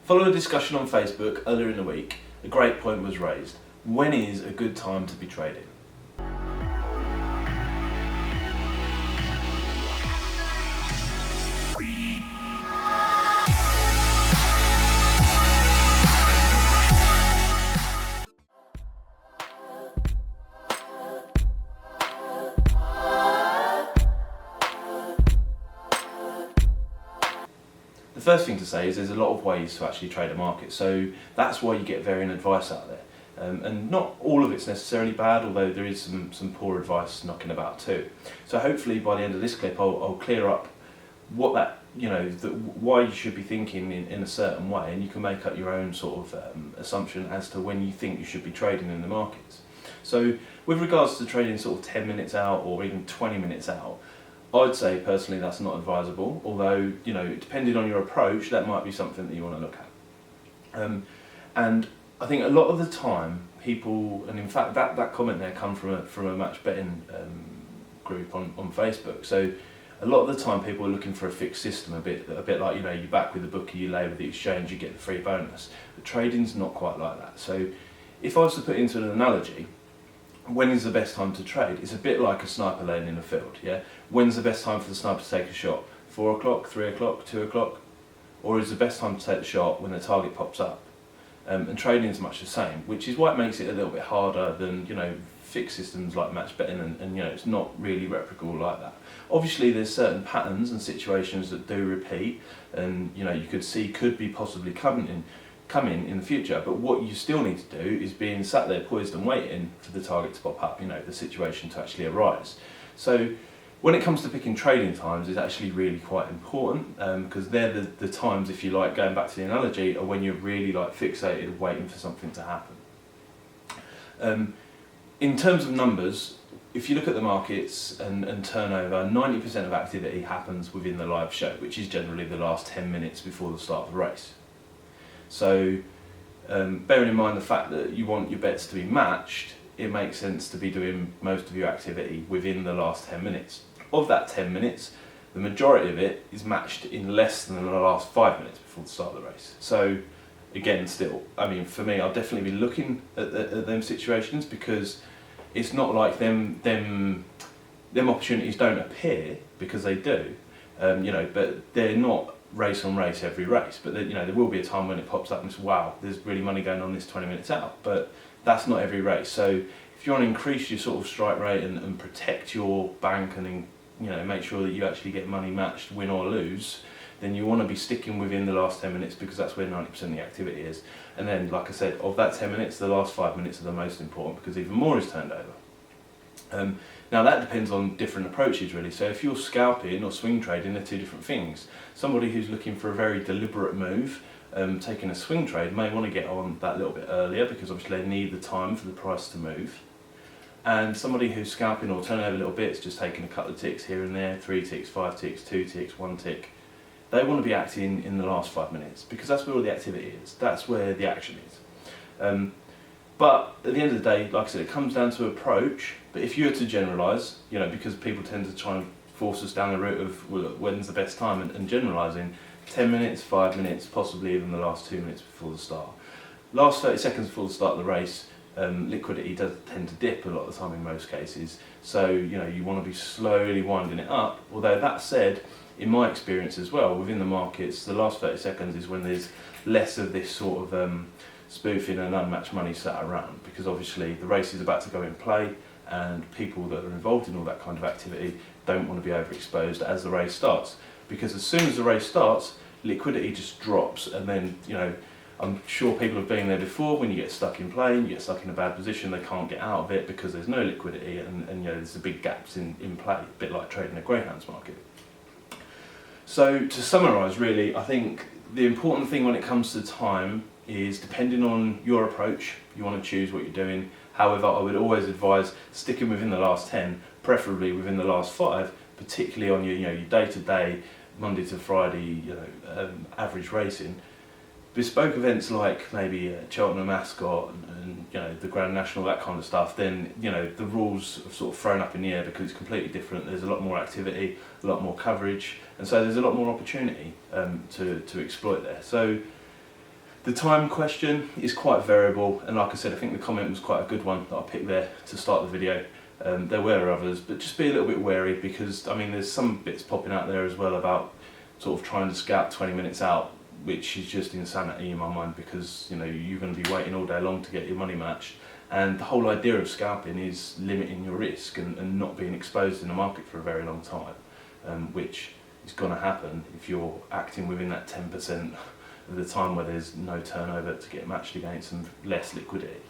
Following a discussion on Facebook earlier in the week, a great point was raised. When is a good time to be trading? The first thing to say is there's a lot of ways to actually trade a market, so that's why you get varying advice out there. And not all of it's necessarily bad, although there is some poor advice knocking about too. So hopefully by the end of this clip I'll clear up what that, why you should be thinking in a certain way, and you can make up your own sort of assumption as to when you think you should be trading in the markets. So with regards to trading sort of 10 minutes out or even 20 minutes out, I'd say personally that's not advisable, although, depending on your approach, that might be something that you want to look at. And I think a lot of the time people, and in fact that comment there come from a match betting group on Facebook, so a lot of the time people are looking for a fixed system, a bit like, you back with the bookie, you lay with the exchange, you get the free bonus. But trading's not quite like that. So if I was to put into an analogy, when is the best time to trade? It's a bit like a sniper laying in a field, yeah? When's the best time for the sniper to take a shot? 4 o'clock, 3 o'clock, 2 o'clock? Or is the best time to take the shot when the target pops up? And trading is much the same, which is why it makes it a little bit harder than, fixed systems like match betting, and it's not really replicable like that. Obviously there's certain patterns and situations that do repeat, and you could be possibly coming in the future, but what you still need to do is being sat there poised and waiting for the target to pop up, the situation to actually arise. So when it comes to picking trading times, it's actually really quite important, because they're the times, if you like, going back to the analogy, are when you're really fixated waiting for something to happen. In terms of numbers, if you look at the markets and turnover, 90% of activity happens within the live show, which is generally the last 10 minutes before the start of the race. So bearing in mind the fact that you want your bets to be matched, it makes sense to be doing most of your activity within the last 10 minutes. Of that 10 minutes, the majority of it is matched in less than the last 5 minutes before the start of the race. So again, still, for me, I'll definitely be looking at them situations, because it's not like them opportunities don't appear, because they do, but they're not race on race every race, but there will be a time when it pops up and it's, wow, there's really money going on this 20 minutes out, but that's not every race. So if you want to increase your sort of strike rate and protect your bank, and make sure that you actually get money matched, win or lose, then you want to be sticking within the last 10 minutes, because that's where 90% of the activity is. And then, like I said, of that 10 minutes, the last 5 minutes are the most important, because even more is turned over. Now that depends on different approaches really. So if you're scalping or swing trading, they're two different things. Somebody who's looking for a very deliberate move, taking a swing trade, may want to get on that little bit earlier, because obviously they need the time for the price to move. And somebody who's scalping or turning over little bits, just taking a couple of ticks here and there, 3 ticks, 5 ticks, 2 ticks, 1 tick, they want to be acting in the last 5 minutes, because that's where all the activity is, that's where the action is. But at the end of the day, like I said, it comes down to approach. But if you were to generalise, because people tend to try and force us down the route of, well, when's the best time, and generalising, 10 minutes, 5 minutes, possibly even the last 2 minutes before the start. Last 30 seconds before the start of the race, liquidity does tend to dip a lot of the time in most cases. So, you want to be slowly winding it up. Although that said, in my experience as well, within the markets, the last 30 seconds is when there's less of this sort of spoofing and unmatched money sat around, because obviously the race is about to go in play, and people that are involved in all that kind of activity don't want to be overexposed as the race starts, because as soon as the race starts, liquidity just drops. And then, I'm sure people have been there before, when you get stuck in play, you get stuck in a bad position, they can't get out of it because there's no liquidity, and there's the big gaps in play, a bit like trading a greyhounds market. So to summarise really, I think the important thing when it comes to time is, depending on your approach, you want to choose what you're doing. However, I would always advise sticking within the last 10, preferably within the last 5, particularly on your day-to-day, Monday to Friday, average racing. Bespoke events like maybe Cheltenham Ascot and the Grand National, that kind of stuff, then the rules are sort of thrown up in the air, because it's completely different. There's a lot more activity, a lot more coverage, and so there's a lot more opportunity to exploit there. So The time question is quite variable, and like I said, I think the comment was quite a good one that I picked there to start the video. There were others, but just be a little bit wary, because I mean there's some bits popping out there as well about sort of trying to scout 20 minutes out, which is just insanity in my mind, because you know you're going to be waiting all day long to get your money match, and the whole idea of scalping is limiting your risk and not being exposed in the market for a very long time, which is going to happen if you're acting within that 10% of the time where there's no turnover to get matched against and less liquidity.